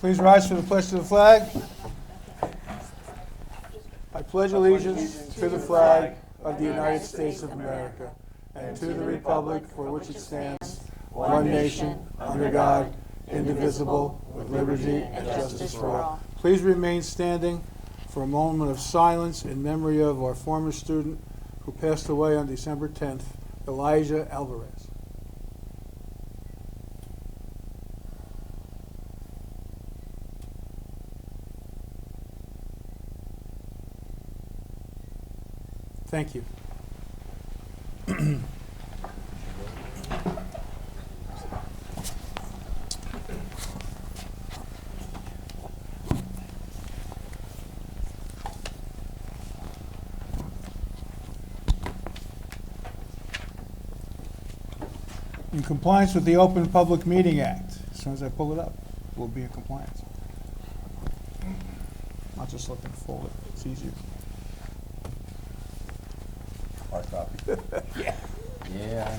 Please rise for the pledge to the flag. I pledge allegiance to the flag of the United States of America and to the republic for which it stands, one nation, under God, indivisible, with liberty and justice for all. Please remain standing for a moment of silence in memory of our former student who passed away on December 10th, Elijah Alvarez. Thank you. In compliance with the Open Public Meeting Act, as soon as I pull it up, we'll be in compliance. I'll just look and fold it. It's easier. Hard copy. Yeah. Yeah, I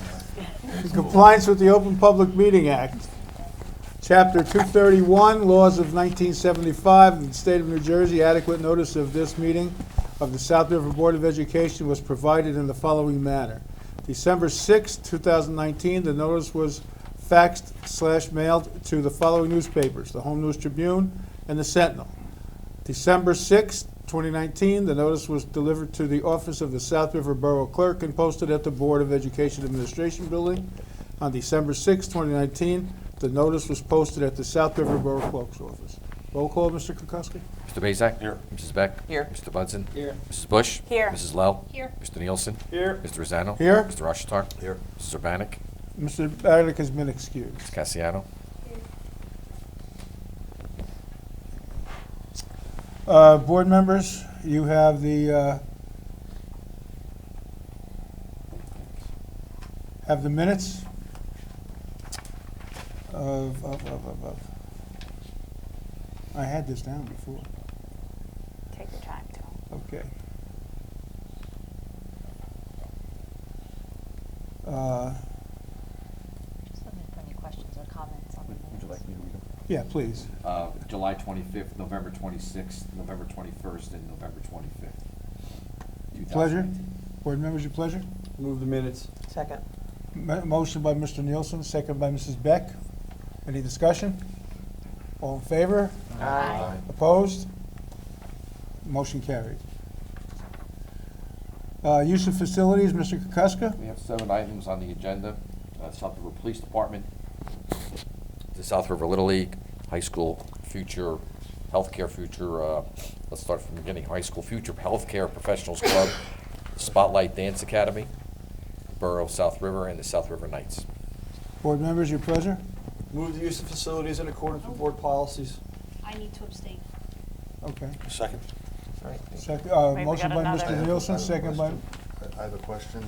know. In compliance with the Open Public Meeting Act, Chapter 231, Laws of 1975, in the State of New Jersey, adequate notice of this meeting of the South River Board of Education was provided in the following manner. December 6, 2019, the notice was faxed/mailed to the following newspapers, the Home News Tribune and the Sentinel. December 6, 2019, the notice was delivered to the office of the South River Borough Clerk and posted at the Board of Education Administration Building. On December 6, 2019, the notice was posted at the South River Borough Clerk's office. Roll call, Mr. Kukuski. Mr. Bezak? Here. Mrs. Beck? Here. Mr. Budson? Here. Mrs. Bush? Here. Mrs. Lowe? Here. Mr. Nielsen? Here. Mr. Rosanno? Here. Mr. Rushitar? Here. Mrs. Urbanik? Mr. Barlick has been excused. Mrs. Cassiano? Board members, you have the minutes of. I had this down before. Take your time, Tom. Okay. Just looking for any questions or comments on the minutes. Would you like me to read them? Yeah, please. July 25th, November 26th, November 21st, and November 25th. Pleasure. 2019. Board members, your pleasure. Move the minutes. Second. Motion by Mr. Nielsen, second by Mrs. Beck. Any discussion? All in favor? Aye. Opposed? Motion carried. Use of facilities, Mr. Kukuska. We have 7 items on the agenda. South River Police Department, the South River Little League, high school future, healthcare future, let's start from the beginning, high school future healthcare professionals club, Spotlight Dance Academy, Borough South River, and the South River Knights. Board members, your pleasure. Move the use of facilities in accordance with board policies. I need to abstain. Okay. Second. Second, Wait, we motion got by another. Mr. Nielsen, second by, I have a question.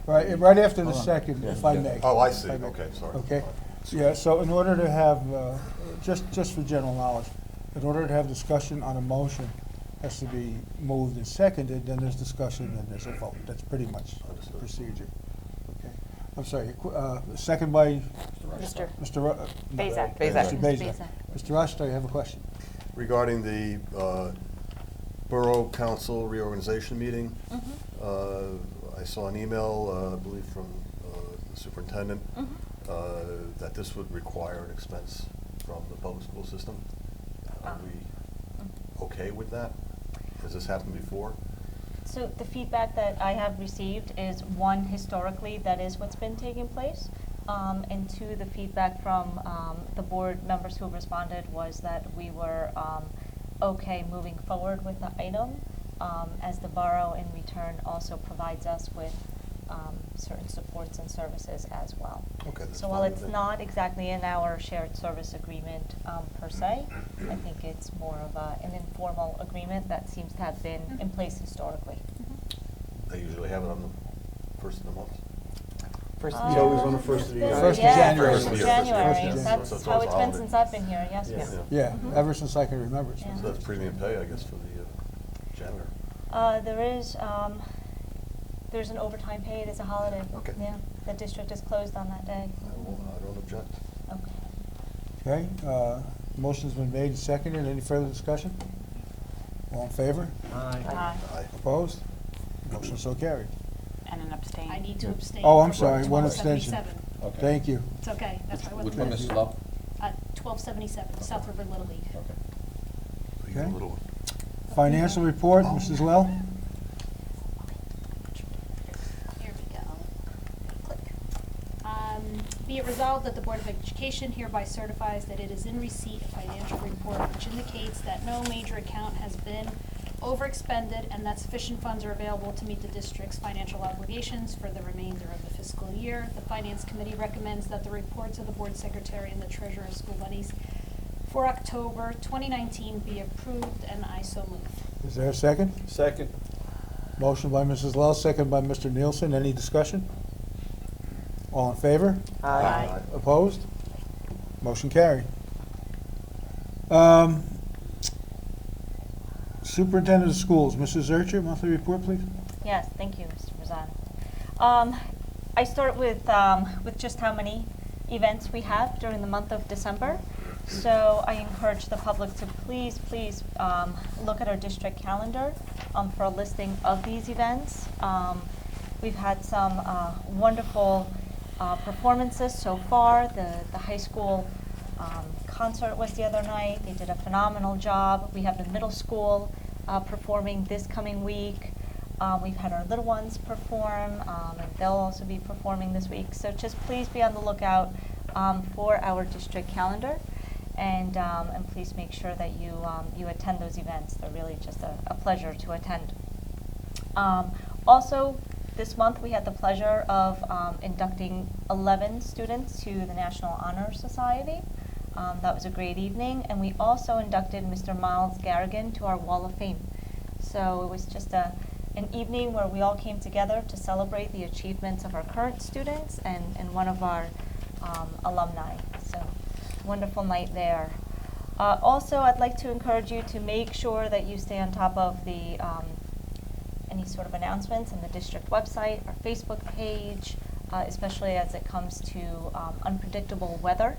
right after the second, if I may. Oh, I see. If may. Okay, sorry. Okay. Yeah, so in order to have, just for general knowledge, in order to have discussion on a motion, has to be moved and seconded, then there's discussion, and there's a vote. That's pretty much the Understood. procedure. Okay. I'm sorry, second by Mr. Mr. Bezak. Mr. Bezak. Bezak. Mr. Rochester, you have a question? Regarding the Borough Council reorganization meeting, I saw an email, I believe from the superintendent, that this would require an expense from the public school system. Are we okay with that? Has this happened before? So the feedback that I have received is, one, historically, that is what's been taking place. And two, the feedback from the board members who responded was that we were okay moving forward with the item, as the borough in return also provides us with certain supports and services as well. Okay, that's So while fine it's with me. not exactly in our shared service agreement per se, I think it's more of an informal agreement that seems to have been in place historically. They usually have it on the first of the month. It's always on the first of the year. First of Yeah, January. First of First of January. January. That's So it's how always it's a been holiday. since I've been here, yes, Yeah. yes. Yeah, ever since I can remember. Yeah. So that's premium pay, I guess, for the janitor. There's an overtime paid as a holiday. Okay. Yeah, the district is closed on that day. I don't object. Okay. Okay, Motion's been made and seconded. Any further discussion? All in favor? Aye. Aye. Opposed? Motion so carried. And an abstain. I need to abstain. Oh, I'm for sorry, one abstention. 1277. Okay. Thank you. It's okay, that's why I Which wasn't. one, Mrs. Lowe? 1277, South River Little League. Okay. Okay. Little one. Financial report, Mrs. Lell? Here we go. Click. Be it resolved that the Board of Education hereby certifies that it is in receipt a financial report which indicates that no major account has been overexpended and that sufficient funds are available to meet the district's financial obligations for the remainder of the fiscal year. The Finance Committee recommends that the reports of the Board Secretary and the Treasurer of School Bunnies for October 2019 be approved, and I so move. Is there a second? Second. Motion by Mrs. Lell, second by Mr. Nielsen. Any discussion? All in favor? Aye. Opposed? Motion carried. Superintendent of Schools, Mrs. Zercher, monthly report, please. Yes, thank you, Mr. Rosano. I start with just how many events we have during the month of December. So I encourage the public to please look at our district calendar for a listing of these events. We've had some wonderful performances so far. The high school concert was the other night. They did a phenomenal job. We have the middle school performing this coming week. We've had our little ones perform, and they'll also be performing this week. So just please be on the lookout for our district calendar, and please make sure that you attend those events. They're really just a pleasure to attend. Also, this month we had the pleasure of inducting 11 students to the National Honor Society. That was a great evening, and we also inducted Mr. Miles Garrigan to our Wall of Fame. So it was just an evening where we all came together to celebrate the achievements of our current students and one of our alumni. So wonderful night there. Also, I'd like to encourage you to make sure that you stay on top of the any sort of announcements on the district website, our Facebook page, especially as it comes to unpredictable weather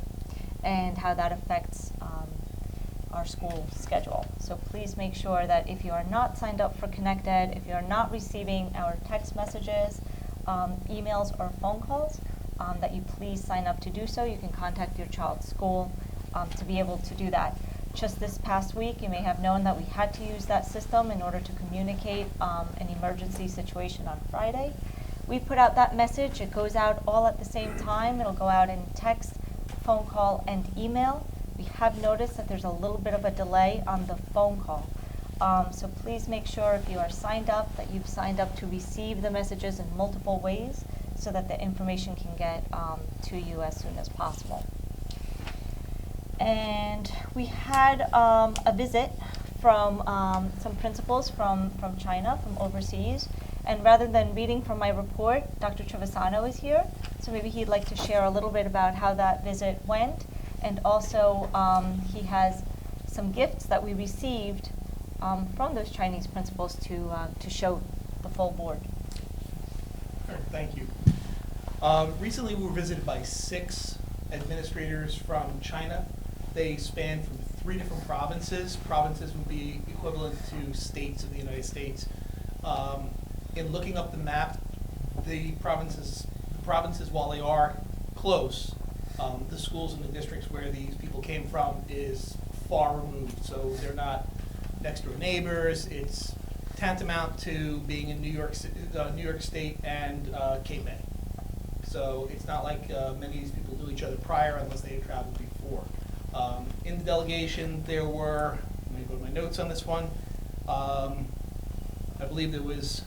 and how that affects our school schedule. So please make sure that if you are not signed up for ConnectEd, if you are not receiving our text messages, emails, or phone calls, that you please sign up to do so. You can contact your child's school to be able to do that. Just this past week, you may have known that we had to use that system in order to communicate an emergency situation on Friday. We put out that message. It goes out all at the same time. It'll go out in text, phone call, and email. We have noticed that there's a little bit of a delay on the phone call. So please make sure if you are signed up that you've signed up to receive the messages in multiple ways so that the information can get to you as soon as possible. And we had a visit from some principals from China, from overseas. And rather than reading from my report, Dr. Trevisano is here. So maybe he'd like to share a little bit about how that visit went. And also, he has some gifts that we received from those Chinese principals to show the full board. Sure, thank you. Recently, we were visited by 6 administrators from China. They span from 3 different provinces. Provinces would be equivalent to states of the United States. In looking up the map, the provinces, while they are close, the schools and the districts where these people came from is far removed. So they're not next door neighbors. It's tantamount to being in New York State and Cape May. So it's not like many of these people knew each other prior unless they had traveled before. In the delegation, there were, let me go to my notes on this one. I believe there was,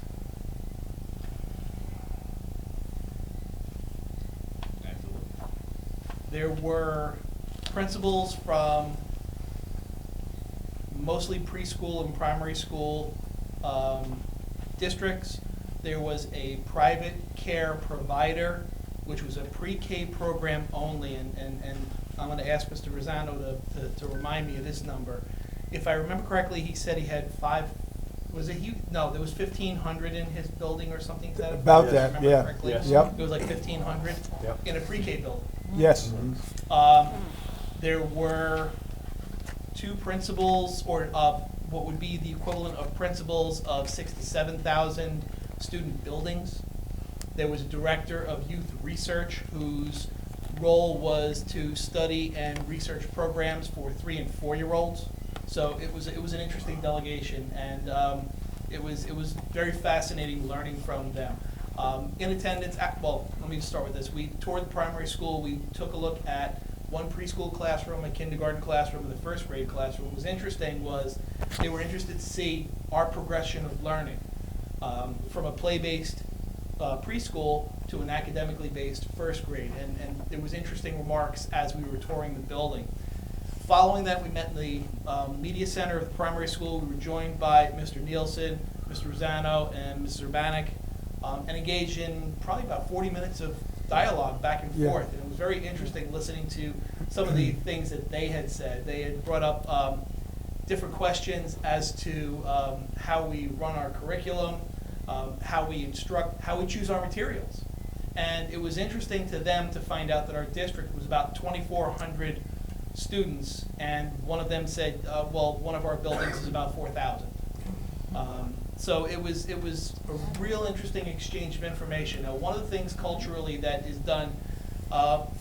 there were principals from mostly preschool and primary school districts. There was a private care provider, which was a pre-K program only, and I'm going to ask Mr. Rosano to remind me of this number. If I remember correctly, he said he had 5, was it no, there was 1,500 in his building or something to that effect, About if I that, remember yeah. correctly. Yes. Yep. It was like 1,500 Yep. in a pre-K building. Yes. There were 2 principals, or what would be the equivalent of principals of 6 to 7,000 student buildings. There was a director of youth research whose role was to study and research programs for 3 and 4-year-olds. So it was an interesting delegation, and it was very fascinating learning from them. In attendance, well, let me just start with this. We toured the primary school. We took a look at one preschool classroom, a kindergarten classroom, and the first grade classroom. What was interesting was they were interested to see our progression of learning from a play-based preschool to an academically based first grade, and there was interesting remarks as we were touring the building. Following that, we met in the media center of the primary school. We were joined by Mr. Nielsen, Mr. Rosano, and Mrs. Urbanek, and engaged in probably about 40 minutes of dialogue back and Yeah. forth. And it was very interesting listening to some of the things that they had said. They had brought up different questions as to how we run our curriculum, how we instruct, how we choose our materials. And it was interesting to them to find out that our district was about 2,400 students, and one of them said, well, one of our buildings is about 4,000. So it was a real interesting exchange of information. Now, one of the things culturally that is done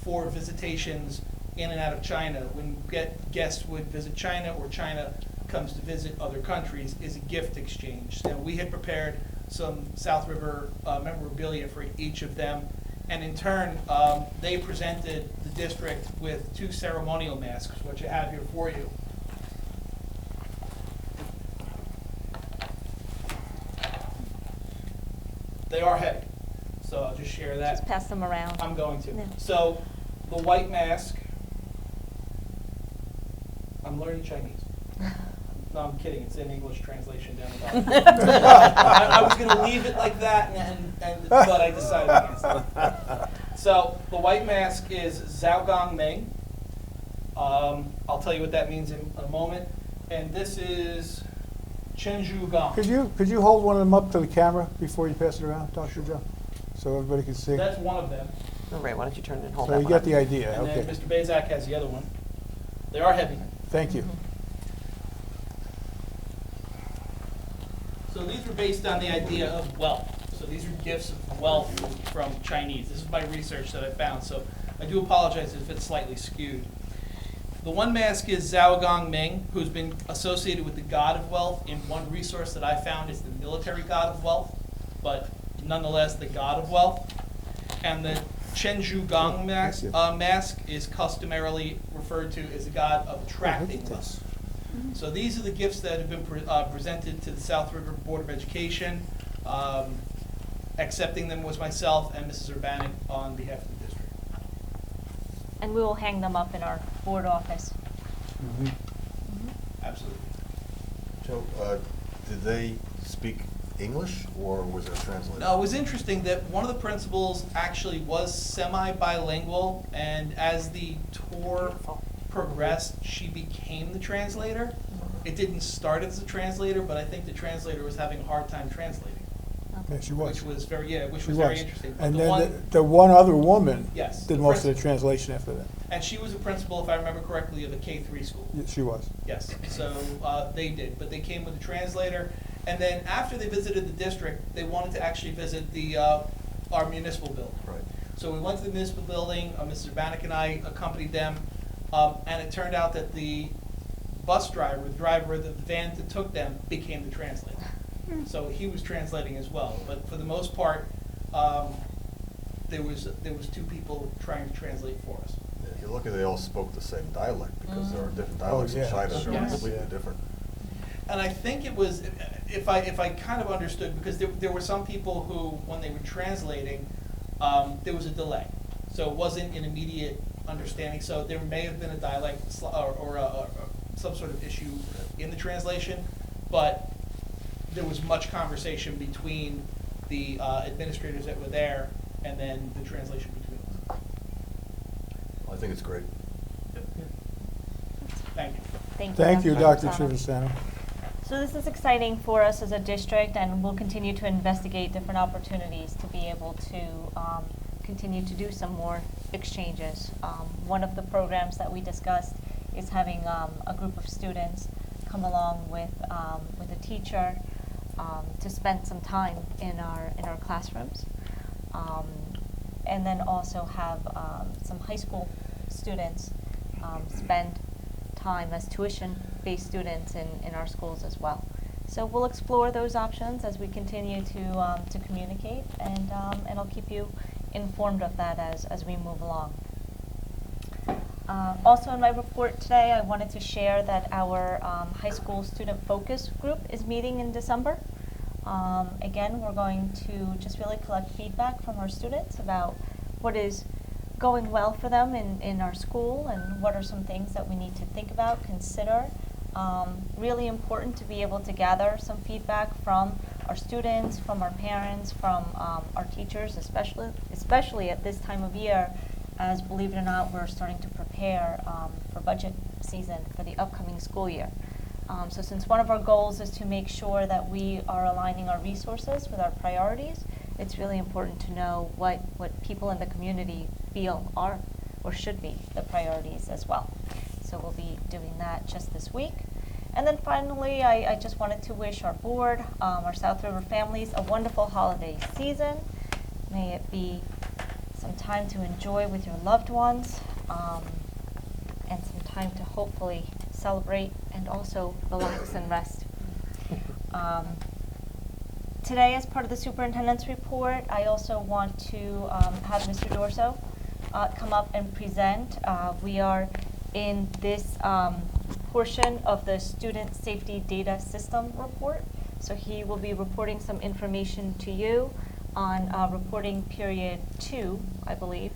for visitations in and out of China, when guests would visit China or China comes to visit other countries, is a gift exchange. Now, we had prepared some South River memorabilia for each of them, and in turn, they presented the district with 2 ceremonial masks, which I have here for you. They are heavy, so I'll just share that. Just pass them around. I'm going to. Yeah. So, the white mask, I'm learning Chinese. No, I'm kidding, it's in English translation down the bottom. I was gonna leave it like that, but I decided against it. So, the white mask is Zhao Gong Ming. I'll tell you what that means in a moment. And this is Chen Zhu Gong. Could you hold one of them up to the camera before you pass it around, Dr. Joe? So everybody can see. That's one of them. All right, why don't you turn it and hold So that you one get up. the idea, And then okay. Mr. Bazak has the other one. They are heavy. Thank you. So these were based on the idea of wealth. So these are gifts of wealth from Chinese. This is my research that I found, so I do apologize if it's slightly skewed. The one mask is Zhao Gong Ming, who's been associated with the god of wealth. In one resource that I found is the military god of wealth, but nonetheless the god of wealth. And the Chen Zhu Gong mask is customarily referred to as the god of attracting wealth. So these are the gifts that have been presented to the South River Board of Education. Accepting them was myself and Mrs. Urbanek on behalf of the district. And we will hang them up in our board office. Absolutely. Joe, did they speak English, or was there a translator? No, it was interesting that one of the principals actually was semi-bilingual, and as the tour progressed, she became the translator. It didn't start as a translator, but I think the translator was having a hard time translating. Yeah, she was. Which was very, which She was very interesting. But And the then one- the one other woman Yes, did the most of the principal. translation after that. And she was a principal, if I remember correctly, of a K-3 school. Yeah, she was. Yes, so they did, but they came with a translator. And then after they visited the district, they wanted to actually visit our municipal building. Right. So we went to the municipal building, Mr. Bannock and I accompanied them, and it turned out that the bus driver, the driver of the van that took them, became the translator. So he was translating as well, but for the most part, there was 2 people trying to translate for us. Yeah, if you're lucky they all spoke the same dialect, because there are different dialects in yeah. China that are Yes. completely different. And I think it was, if I kind of understood, because there were some people who, when they were translating, there was a delay. So it wasn't an immediate understanding. So there may have been a dialect or some sort of issue in the translation, but there was much conversation between the administrators that were there and then the translation between us. I think it's great. Thank you. Thank you, Thank you, Dr. Trevisano. Trevisano. So this is exciting for us as a district, and we'll continue to investigate different opportunities to be able to continue to do some more exchanges. One of the programs that we discussed is having a group of students come along with a teacher to spend some time in our classrooms. And then also have some high school students spend time as tuition-based students in our schools as well. So we'll explore those options as we continue to communicate, and I'll keep you informed of that as we move along. Also in my report today, I wanted to share that our high school student focus group is meeting in December. Again, we're going to just really collect feedback from our students about what is going well for them in our school and what are some things that we need to think about, consider. Really important to be able to gather some feedback from our students, from our parents, from our teachers, especially at this time of year, as believe it or not, we're starting to prepare for budget season for the upcoming school year. So since one of our goals is to make sure that we are aligning our resources with our priorities, it's really important to know what people in the community feel are or should be the priorities as well. So we'll be doing that just this week. And then finally, I just wanted to wish our board, our South River families, a wonderful holiday season. May it be some time to enjoy with your loved ones, and some time to hopefully celebrate and also relax and rest. Today, as part of the superintendent's report, I also want to have Mr. Dorso come up and present. We are in this portion of the Student Safety Data System report. So he will be reporting some information to you on reporting period 2, I believe.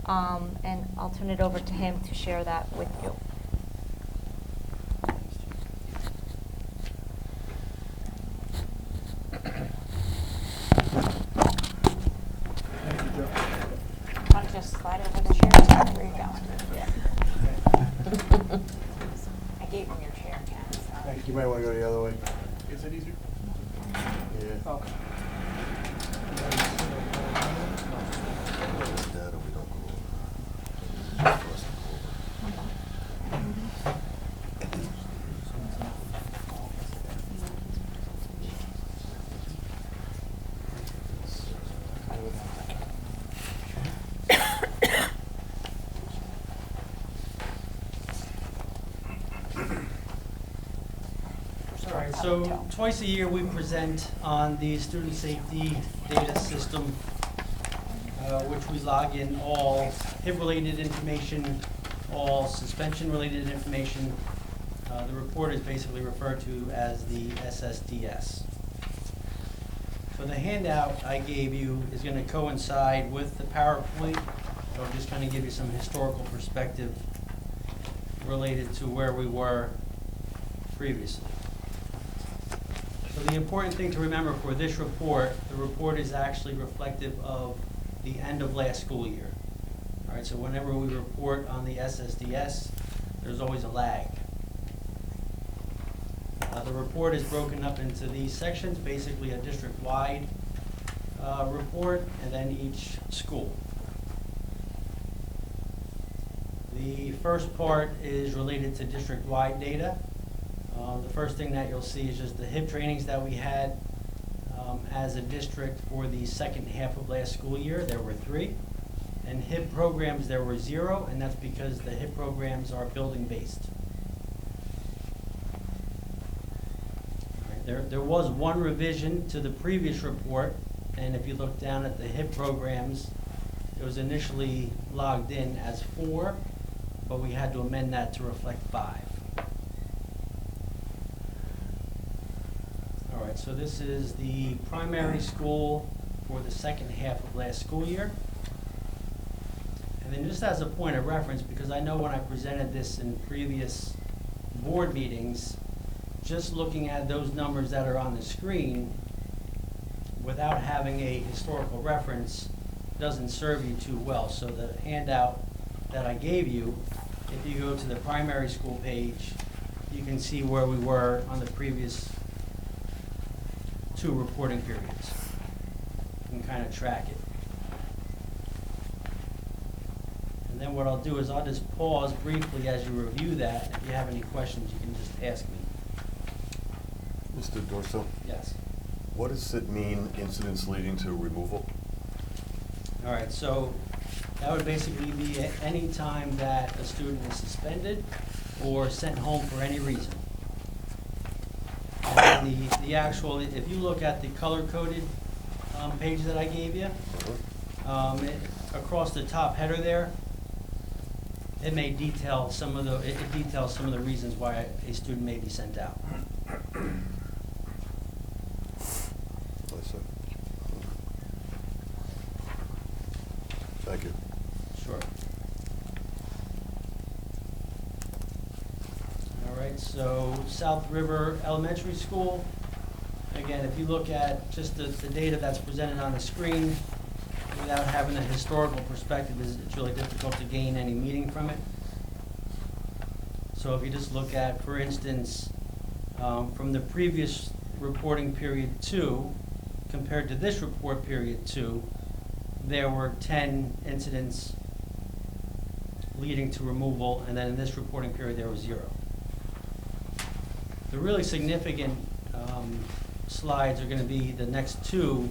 And I'll turn it over to him to share that with you. Why don't you just slide over the chair? Where are you going? I gave him your chair, Ken. So. You might want to go the other way. Is it easier? Yeah. Okay. Data, we don't go over. All right, so twice a year we present on the student safety data system, which we log in all HIP-related information, all suspension-related information. The report is basically referred to as the SSDS. So the handout I gave you is going to coincide with the PowerPoint. So I'll just kind of give you some historical perspective related to where we were previously. So the important thing to remember for this report, the report is actually reflective of the end of last school year. All right, so whenever we report on the SSDS, there's always a lag. The report is broken up into these sections, basically a district-wide report, and then each school. The first part is related to district-wide data. The first thing that you'll see is just the HIP trainings that we had as a district for the second half of last school year. There were 3. And HIP programs, there were 0, and that's because the HIP programs are building-based. There was one revision to the previous report, and if you look down at the HIP programs, it was initially logged in as 4, but we had to amend that to reflect 5. All right, so this is the primary school for the second half of last school year. And then just as a point of reference, because I know when I presented this in previous board meetings, just looking at those numbers that are on the screen without having a historical reference doesn't serve you too well. So the handout that I gave you, if you go to the primary school page, you can see where we were on the previous 2 reporting periods. You can kind of track it. And then what I'll do is I'll just pause briefly as you review that. If you have any questions, you can just ask me. Mr. Dorso, Yes. what does it mean, incidents leading to removal? All right, so that would basically be any time that a student is suspended or sent home for any reason. And the actual, if you look at the color-coded page that I gave you, across the top header there, it may detail some of the, it details some of the reasons why a student may be sent out. I see. Thank you. Sure. All right, so South River Elementary School, again, if you look at just the data that's presented on the screen, without having a historical perspective, it's really difficult to gain any meaning from it. So if you just look at, for instance, from the previous reporting period 2 compared to this report period 2, there were 10 incidents leading to removal, and then in this reporting period there was 0. The really significant slides are going to be the next 2,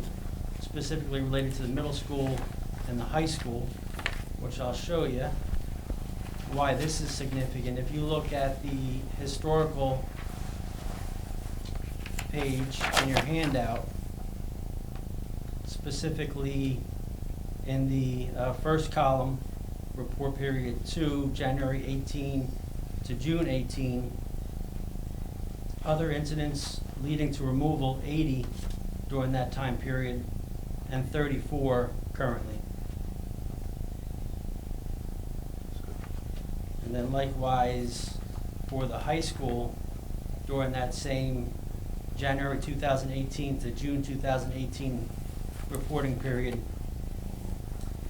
specifically related to the middle school and the high school, which I'll show you why this is significant. If you look at the historical page in your handout, specifically in the first column, report period 2, January 18 to June 18, other incidents leading to removal, 80 during that time period, and 34 currently. And then likewise for the high school, during that same January 2018 to June 2018 reporting period,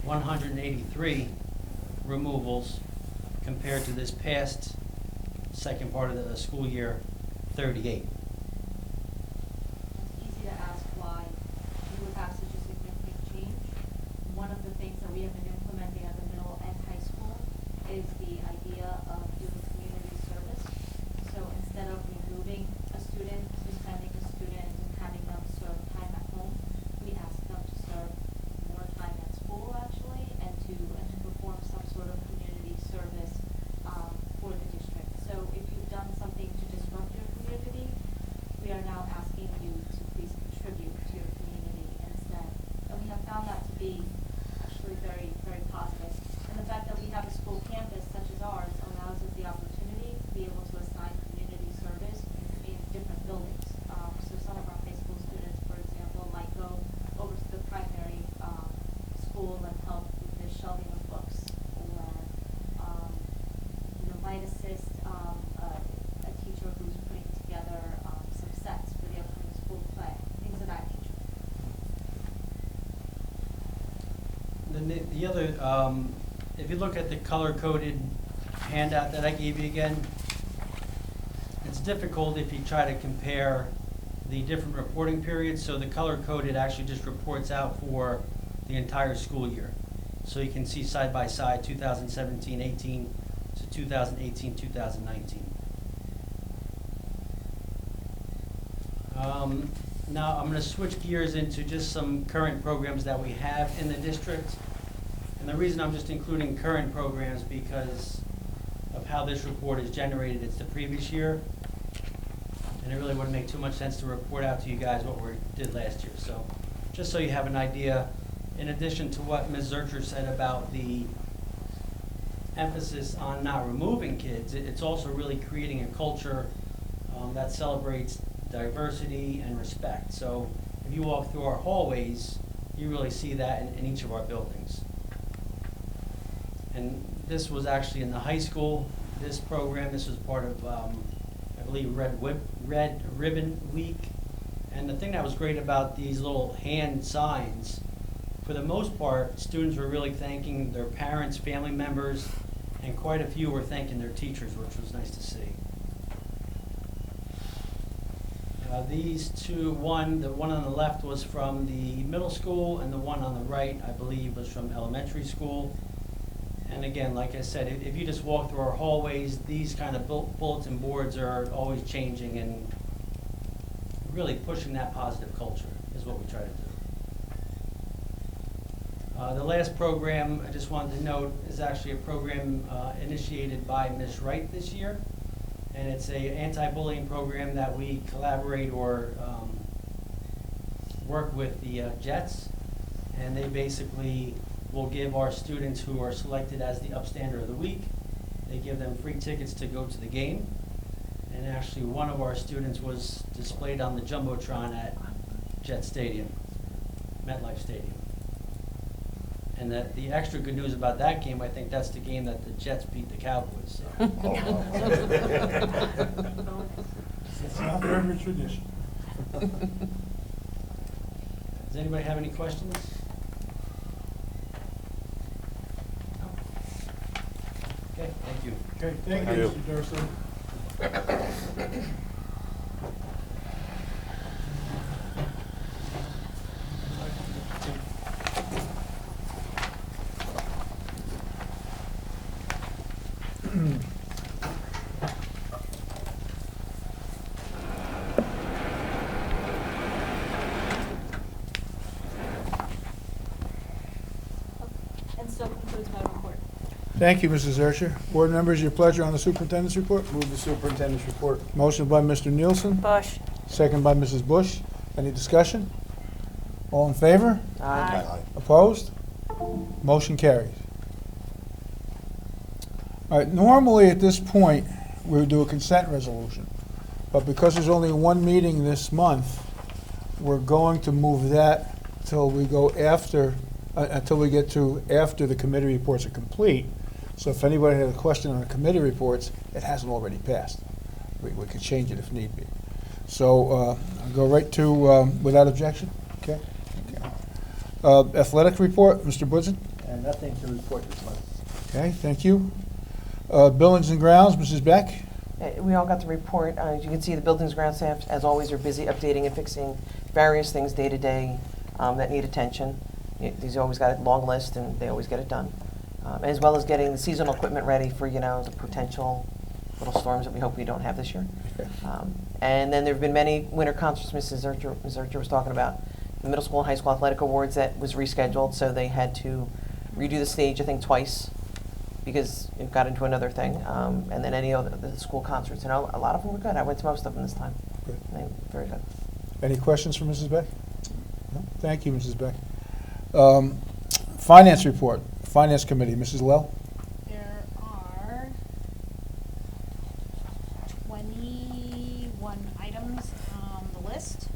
183 removals compared to this past second part of the school year, 38. It's easy to ask why you would have such a significant change. One of the things that we have been implementing at the middle and high school is the idea of doing community service. So instead of removing a student, suspending a student, and having them serve time at home, we ask them to serve more time at school actually, and to perform some sort of community service for the district. So if you've done something to disrupt your community, we are now asking you to please contribute to your community instead. And we have found that to be actually very, very positive. And the fact that we have a school campus such as ours allows us the opportunity to be able to assign community service in different buildings. So some of our high school students, for example, might go over to the primary school and help with the shelving of books, or might assist a teacher who's putting together some sets for the upcoming school play, things of that nature. Then the other, if you look at the color-coded handout that I gave you again, it's difficult if you try to compare the different reporting periods. So the color-coded actually just reports out for the entire school year. So you can see side by side 2017-18 to 2018-2019. Now I'm going to switch gears into just some current programs that we have in the district. And the reason I'm just including current programs because of how this report is generated. It's the previous year. And it really wouldn't make too much sense to report out to you guys what we did last year. So just so you have an idea, in addition to what Ms. Zurcher said about the emphasis on not removing kids, it's also really creating a culture that celebrates diversity and respect. So if you walk through our hallways, you really see that in each of our buildings. And this was actually in the high school, this program. This was part of, I believe, Red Ribbon Week. And the thing that was great about these little hand signs, for the most part, students were really thanking their parents, family members, and quite a few were thanking their teachers, which was nice to see. These two, the one on the left was from the middle school, and the one on the right, I believe, was from elementary school. And again, like I said, if you just walk through our hallways, these kind of bulletin boards are always changing and really pushing that positive culture is what we try to do. The last program I just wanted to note is actually a program initiated by Ms. Wright this year. And it's a anti-bullying program that we collaborate or work with the Jets. And they basically will give our students who are selected as the Upstander of the Week, they give them free tickets to go to the game. And actually one of our students was displayed on the Jumbotron at Jet Stadium, MetLife Stadium. And the extra good news about that game, I think that's the game that the Jets beat the Cowboys. So. It's not very tradition. Does anybody have any questions? No? Okay, thank you. Okay, thank you, Mr. Dursley. And so concludes my report. Thank you, Mrs. Zercher. Board members, your pleasure on the superintendent's report. Move the superintendent's report. Motion by Mr. Nielsen, Bush. second by Mrs. Bush. Any discussion? All in favor? Aye. Opposed? Motion carries. All right, normally at this point, we would do a consent resolution. But because there's only one meeting this month, we're going to move that till we go after, until we get to after the committee reports are complete. So if anybody has a question on the committee reports, it hasn't already passed. We could change it if need be. So I'll go right to, without objection? Okay. Athletic report, Mr. Budzen? And nothing to report this month. Okay, thank you. Buildings and grounds, Mrs. Beck? We all got the report. As you can see, the buildings and ground staff, as always, are busy updating and fixing various things day to day that need attention. These always got a long list, and they always get it done. As well as getting the seasonal equipment ready for, the potential little storms that we hope we don't have this year. And then there have been many winter concerts Mrs. Zercher was talking about. The middle school and high school athletic awards that was rescheduled, so they had to redo the stage, I think, twice, because it got into another thing. And then any other the school concerts, and a lot of them were good. I went to most of them this time. Good. They were very good. Any questions for Mrs. Beck? No? Thank you, Mrs. Beck. Finance report, Finance Committee, Mrs. Lell? There are 21 items on the list.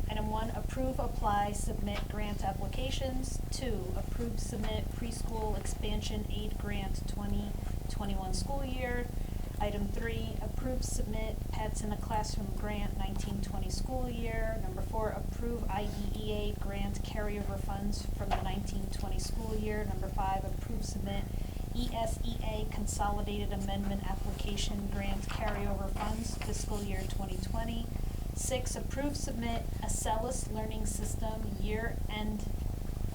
Item 1, approve, apply, submit grant applications. 2, approve, submit preschool expansion aid grant 2021 school year. Item 3, approve, submit Pets in a Classroom grant 1920 school year. Number 4, approve IDEA grant carryover funds from the 1920 school year. Number 5, approve, submit ESEA consolidated amendment application grant carryover funds fiscal year 2020. 6, approve, submit Acellus Learning System year-end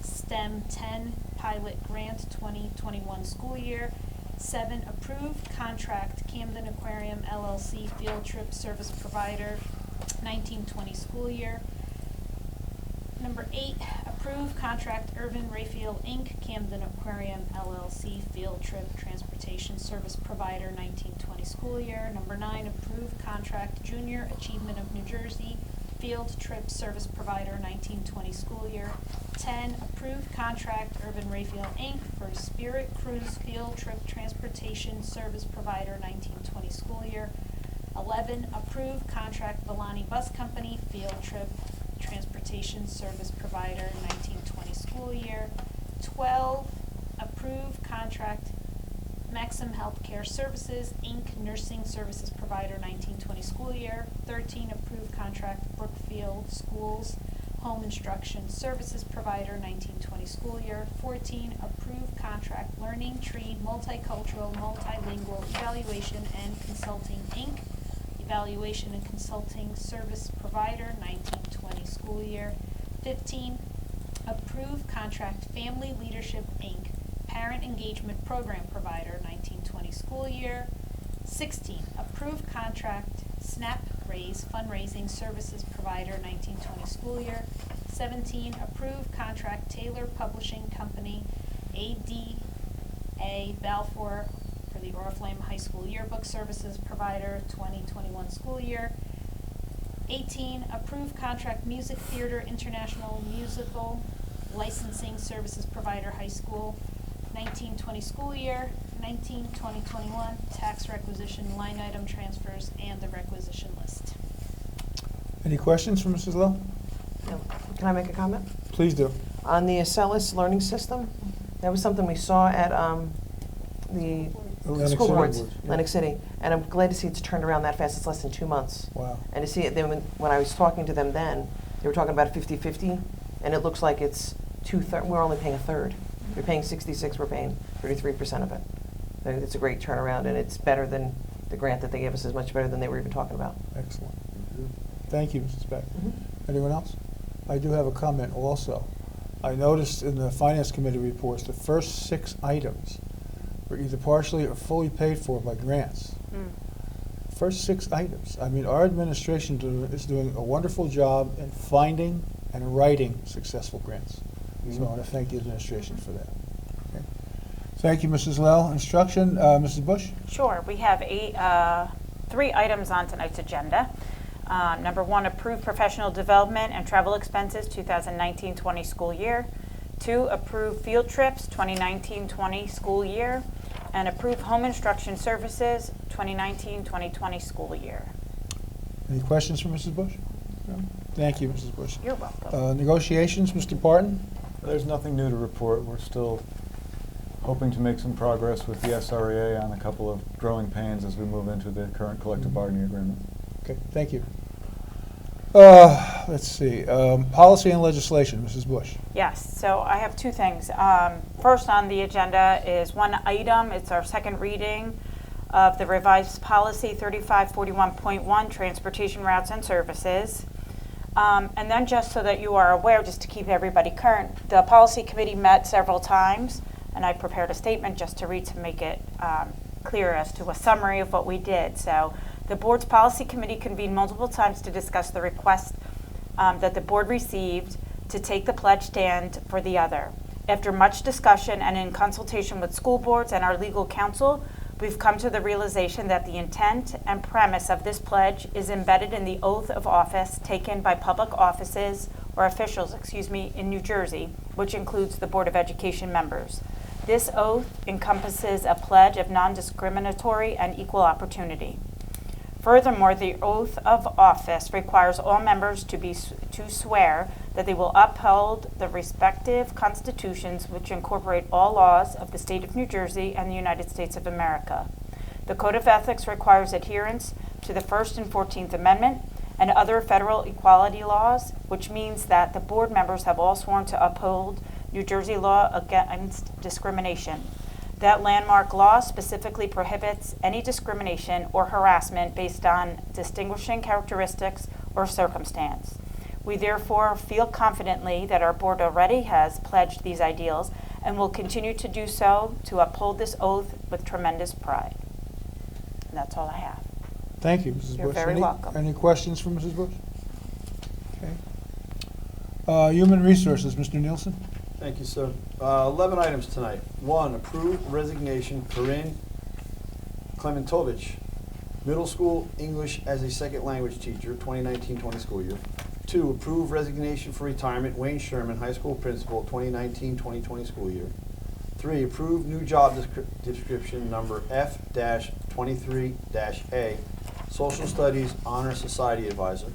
STEM 10 pilot grant 2021 school year. 7, approve contract Camden Aquarium LLC field trip service provider 1920 school year. Number 8, approve contract Irvin Rayfield Inc. Camden Aquarium LLC field trip transportation service provider 1920 school year. Number 9, approve contract Junior Achievement of New Jersey field trip service provider 1920 school year. 10, approve contract Urban Rayfield Inc. for Spirit Cruise field trip transportation service provider 1920 school year. 11, approve contract Villani Bus Company field trip transportation service provider 1920 school year. 12, approve contract Maxim Healthcare Services Inc. nursing services provider 1920 school year. 13, approve contract Brookfield Schools home instruction services provider 1920 school year. 14, approve contract Learning Tree Multicultural Multilingual Evaluation and Consulting Inc. evaluation and consulting service provider 1920 school year. 15, approve contract Family Leadership Inc. parent engagement program provider, 1920 school year. 16, approved contract SNAP Raise fundraising services provider, 1920 school year. 17, approved contract Taylor Publishing Company, ADA Balfour, for the Oriflame High School yearbook services provider, 2021 school year. 18, approved contract Music Theater International Musical licensing services provider, high school, 1920 school year. 19, 2021 tax requisition line item transfers and the requisition list. Any questions for Mrs. Lowe? No. Can I make a comment? Please do. On the Acellus learning system, that was something we saw at the Atlantic school City boards, boards, yeah. Atlantic City, and I'm glad to see it's turned around that fast. It's less than 2 months. Wow. And to see it, then when I was talking to them then, they were talking about a 50-50, and it looks like it's we're only paying a third. We're paying 66, we're paying 33% of it. So it's a great turnaround, and it's better than the grant that they gave us, is much better than they were even talking about. Excellent. Thank you, Mrs. Beck. Mhm. Anyone else? I do have a comment also. I noticed in the Finance Committee reports, the first 6 items were either partially or fully paid for by grants. First 6 items. I mean, our administration is doing a wonderful job in finding and writing successful grants. So I want to thank the administration for that. Okay. Thank you, Mrs. Lowe. Instruction, Mrs. Bush? Sure, we have 3 items on tonight's agenda. Number 1, approved professional development and travel expenses 2019-20 school year. 2, approved field trips 2019-20 school year. And approved home instruction services 2019-2020 school year. Any questions for Mrs. Bush? No? Thank you, Mrs. Bush. You're welcome. Negotiations, Mr. Parton? There's nothing new to report. We're still hoping to make some progress with the SREA on a couple of growing pains as we move into the current collective bargaining agreement. Okay, thank you. Let's see, policy and legislation, Mrs. Bush. Yes, so I have 2 things. First on the agenda is 1 item. It's our second reading of the revised policy 3541.1, transportation routes and services. And then just so that you are aware, just to keep everybody current, the policy committee met several times, and I prepared a statement just to read to make it clear as to a summary of what we did. So the board's policy committee convened multiple times to discuss the request that the board received to take the pledge stand for the other. After much discussion and in consultation with school boards and our legal counsel, we've come to the realization that the intent and premise of this pledge is embedded in the oath of office taken by public offices or officials, in New Jersey, which includes the Board of Education members. This oath encompasses a pledge of non-discriminatory and equal opportunity. Furthermore, the oath of office requires all members to swear that they will uphold the respective constitutions which incorporate all laws of the state of New Jersey and the United States of America. The Code of Ethics requires adherence to the First and 14th Amendment and other federal equality laws, which means that the board members have all sworn to uphold New Jersey law against discrimination. That landmark law specifically prohibits any discrimination or harassment based on distinguishing characteristics or circumstance. We therefore feel confidently that our board already has pledged these ideals and will continue to do so to uphold this oath with tremendous pride. And that's all I have. Thank you, Mrs. Bush. You're very welcome. Any questions for Mrs. Bush? Okay. Human Resources, Mr. Nielsen? Thank you, sir. 11 items tonight. 1, approve resignation Corinne Klementovich, middle school English as a second language teacher, 2019-20 school year. 2, approve resignation for retirement Wayne Sherman, high school principal, 2019-2020 school year. 3, approve new job description number F-23-A, Social Studies Honor Society Advisor.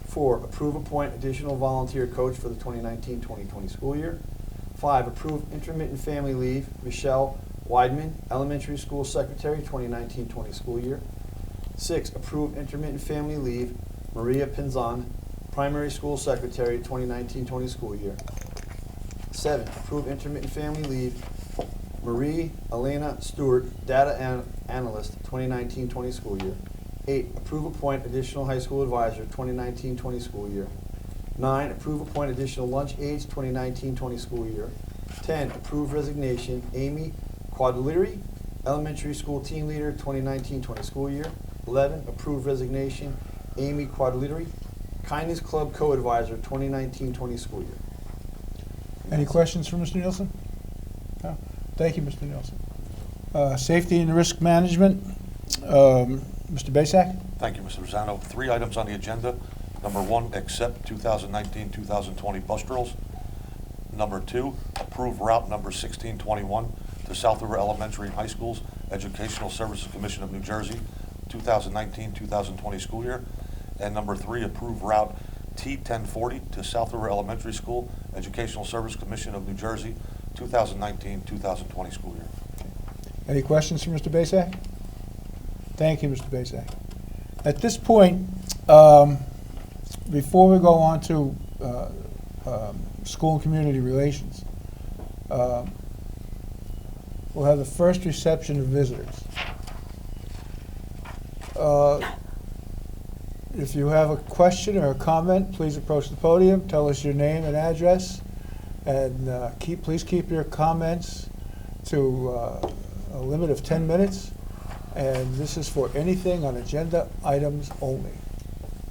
4, approve appoint additional volunteer coach for the 2019-2020 school year. 5, approve intermittent family leave Michelle Weidman, elementary school secretary, 2019-20 school year. 6, approve intermittent family leave Maria Pinzon, primary school secretary, 2019-20 school year. 7, approve intermittent family leave Marie Elena Stewart, data analyst, 2019-20 school year. 8, approve appoint additional high school advisor, 2019-20 school year. 9, approve appoint additional lunch aides, 2019-20 school year. 10, approve resignation, Amy Quadliri, elementary school team leader, 2019-20 school year. 11, approve resignation, Amy Quadliri, Kindness Club co-advisor, 2019-20 school year. Any questions for Mr. Nielsen? No? Thank you, Mr. Nielsen. Safety and risk management, Mr. Basak? Thank you, Mr. Rosanno. 3 items on the agenda. Number 1, accept 2019-2020 bus drills. Number 2, approve route number 1621 to South River Elementary and High Schools Educational Services Commission of New Jersey, 2019-2020 school year. And number 3, approve route T1040 to South River Elementary School Educational Service Commission of New Jersey, 2019-2020 school year. Any questions for Mr. Basak? Thank you, Mr. Basak. At this point, before we go on to school and community relations, we'll have the first reception of visitors. If you have a question or a comment, please approach the podium, tell us your name and address, and please keep your comments to a limit of 10 minutes. And this is for anything on agenda items only.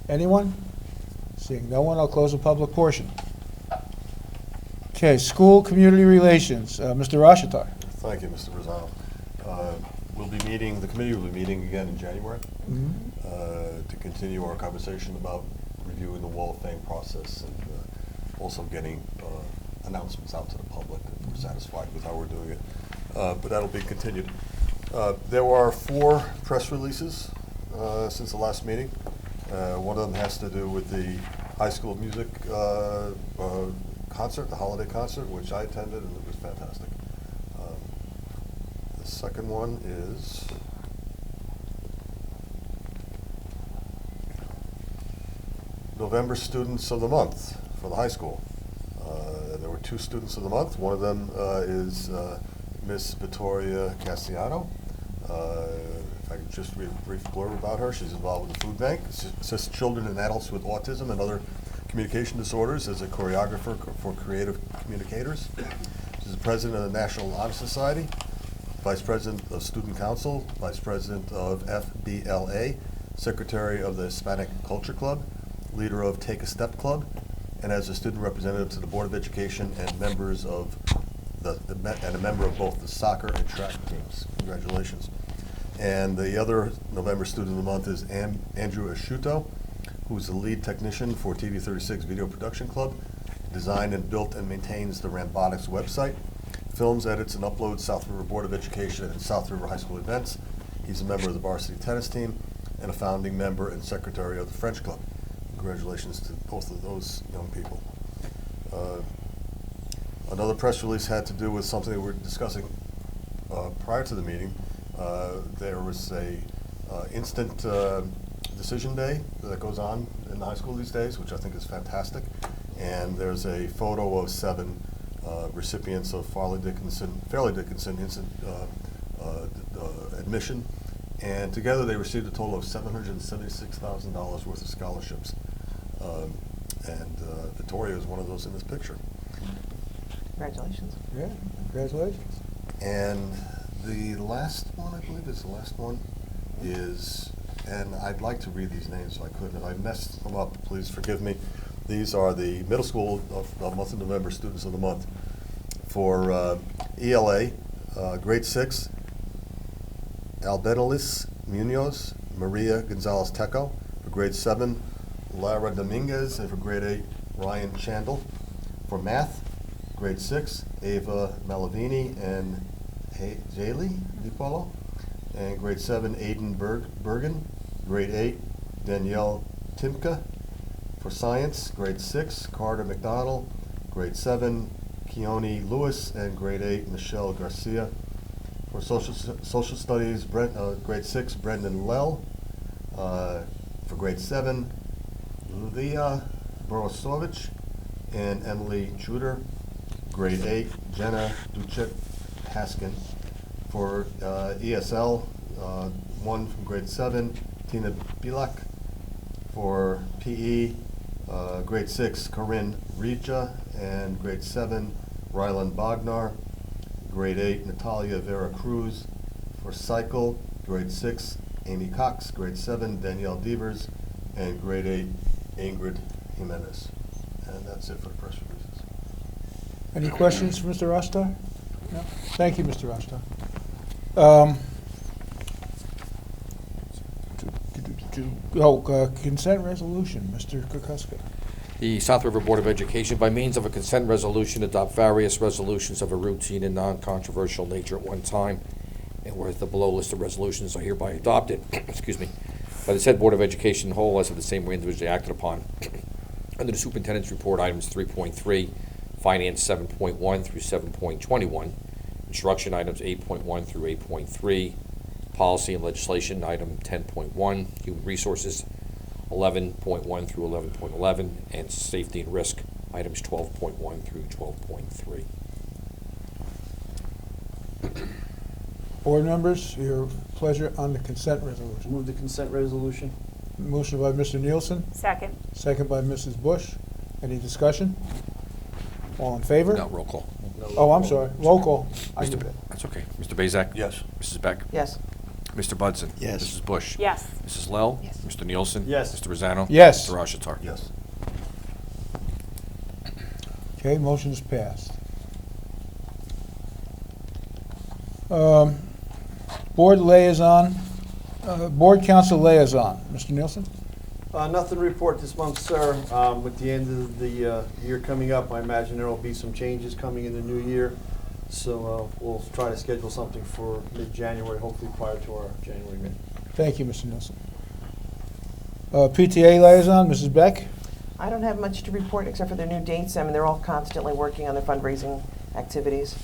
Anyone? Seeing no one, I'll close the public portion. Okay, school community relations, Mr. Rashitar. Thank you, Mr. Rosano. The committee will be meeting again in January to continue our conversation about reviewing the Wall of Fame process and also getting announcements out to the public that we're satisfied with how we're doing it. But that'll be continued. There are 4 press releases since the last meeting. One of them has to do with the high school music concert, the holiday concert, which I attended, and it was fantastic. The second one is November Students of the Month for the high school. There were 2 Students of the Month. One of them is Miss Vittoria Castellano. If I could just read a brief blurb about her. She's involved with the food bank, assists children and adults with autism and other communication disorders as a choreographer for creative communicators. She's the president of the National Honor Society, vice president of Student Council, vice president of FBLA, secretary of the Hispanic Culture Club, leader of Take a Step Club, and as a student representative to the Board of Education and members of and a member of both the soccer and track teams. Congratulations. And the other November Student of the Month is Andrew Asciutto, who's the lead technician for TV36 Video Production Club, designed and built and maintains the Rambotics website, films, edits, and uploads South River Board of Education and South River High School events. He's a member of the varsity tennis team and a founding member and secretary of the French Club. Congratulations to both of those young people. Another press release had to do with something that we were discussing prior to the meeting. There was a instant decision day that goes on in the high school these days, which I think is fantastic. And there's a photo of 7 recipients of Fairleigh Dickinson instant admission. And together they received a total of $776,000 worth of scholarships. And Vittoria is one of those in this picture. Congratulations. Yeah, congratulations. And the last one, I believe is the last one, is, and I'd like to read these names if I could, and if I messed them up, please forgive me. These are the middle school of month of November Students of the Month. For ELA, grade 6, Albedalis Munoz, Maria Gonzalez Teco. For grade 7, Lara Dominguez, and for grade 8, Ryan Chandel. For math, grade 6, Ava Malavini and Jaylee DiPaolo. And grade 7, Aiden Bergen. Grade 8, Danielle Timka. For science, grade 6, Carter McDonald. Grade 7, Keone Lewis. And grade 8, Michelle Garcia. For social studies, grade 6, Brendan Lell. For grade 7, Leah Borosovich and Emily Juder. Grade 8, Jenna Duchet Haskin. For ESL, 1 from grade 7, Tina Bilak. For PE, grade 6, Corinne Rija. And grade 7, Rylan Bognar. Grade 8, Natalia Vera Cruz. For cycle, grade 6, Amy Cox. Grade 7, Danielle Devers. And grade 8, Ingrid Jimenez. And that's it for the press releases. Any questions for Mr. Rostow? No? Thank you, Mr. Rostow. Consent resolution, Mr. Kukuska. The South River Board of Education, by means of a consent resolution, adopt various resolutions of a routine and non-controversial nature at one time, and whereas the below list of resolutions are hereby adopted, excuse me, by the said Board of Education in whole as of the same way individually acted upon. Under the Superintendent's Report, items 3.3, Finance 7.1 through 7.21, Instruction items 8.1 through 8.3, Policy and Legislation item 10.1, Human Resources 11.1 through 11.11, and Safety and Risk items 12.1 through 12.3. Board members, your pleasure on the consent resolution. Move the consent resolution. Motion by Mr. Nielsen, Second. second by Mrs. Bush. Any discussion? All in favor? No, roll call. Oh, I'm sorry, roll call. I Mr. knew that. That's okay. Mr. Bezak? Yes. Mrs. Beck? Yes. Mr. Budson? Yes. Mrs. Bush? Yes. Mrs. Lell? Yes. Mr. Nielsen? Yes. Mr. Rosanno? Yes. Mr. Ashatar? Yes. Okay, motion is passed. Board liaison, Board Council liaison, Mr. Nielsen? Nothing to report this month, sir. With the end of the year coming up, I imagine there will be some changes coming in the new year. So we'll try to schedule something for mid-January, hopefully prior to our January meeting. Thank you, Mr. Nielsen. PTA liaison, Mrs. Beck? I don't have much to report except for their new dates. I mean, they're all constantly working on their fundraising activities.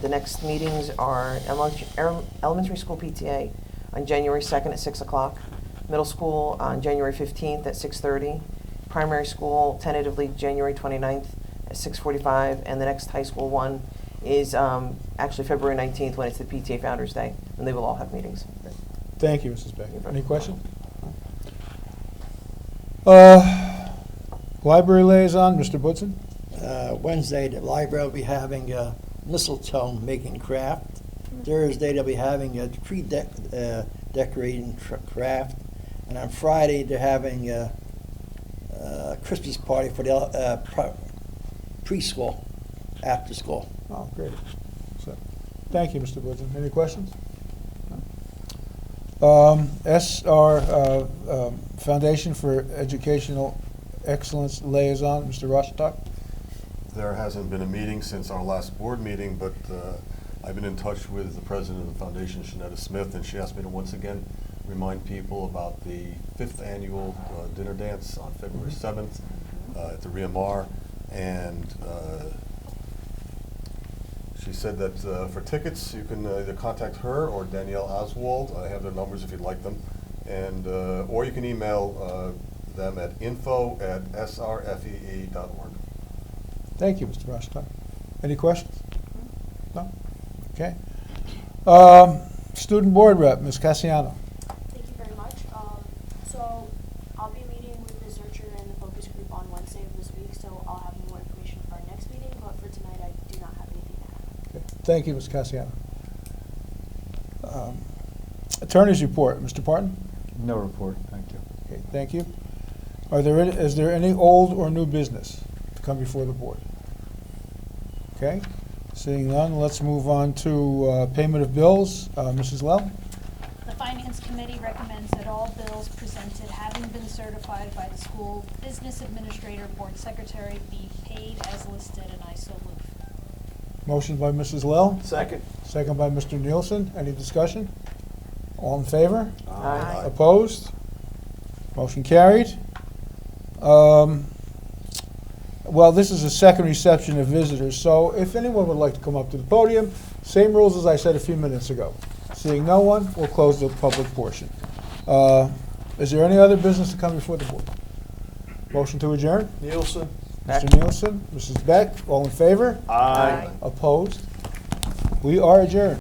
The next meetings are elementary school PTA on January 2nd at 6 o'clock, middle school on January 15th at 6:30, primary school tentatively January 29th at 6:45, and the next high school one is actually February 19th when it's the PTA Founders Day, and they will all have meetings. Thank you, Mrs. Beck. Any questions? Library liaison, Mr. Woodson? Wednesday, the library will be having a mistletoe making craft. Thursday, they'll be having a tree decorating craft. And on Friday, they're having a Christmas party for the preschool, after school. Oh, great. So, thank you, Mr. Woodson. Any questions? SR Foundation for Educational Excellence Liaison, Mr. Rostock? There hasn't been a meeting since our last board meeting, but I've been in touch with the president of the foundation, Shanetta Smith, and she asked me to once again remind people about the 5th annual dinner dance on February 7th at the Ria Mar. And she said that for tickets, you can either contact her or Danielle Oswald. I have their numbers if you'd like them. And or you can email them at info@srfee.org. Thank you, Mr. Rostock. Any questions? No? Okay. Student Board Rep, Ms. Cassiano. Thank you very much. So I'll be meeting with Ms. Zurcher and the focus group on Wednesday of this week, so I'll have more information for our next meeting, but for tonight I do not have anything to add. Okay. Thank you, Ms. Cassiano. Attorney's report, Mr. Parton? No report, thank you. Okay, thank you. Is there any old or new business to come before the board? Okay, seeing none, let's move on to payment of bills. Mrs. Lell? The Finance Committee recommends that all bills presented having been certified by the school business administrator board secretary be paid as listed, and I so move. Motion by Mrs. Lell. Second. Second by Mr. Nielsen. Any discussion? All in favor? Aye. Opposed? Motion carried. Well, this is a second reception of visitors, so if anyone would like to come up to the podium, same rules as I said a few minutes ago. Seeing no one, we'll close the public portion. Is there any other business to come before the board? Motion to adjourn? Nielsen? Mr. Nielsen, Mrs. Beck, all in favor? Aye. Opposed? We are adjourned.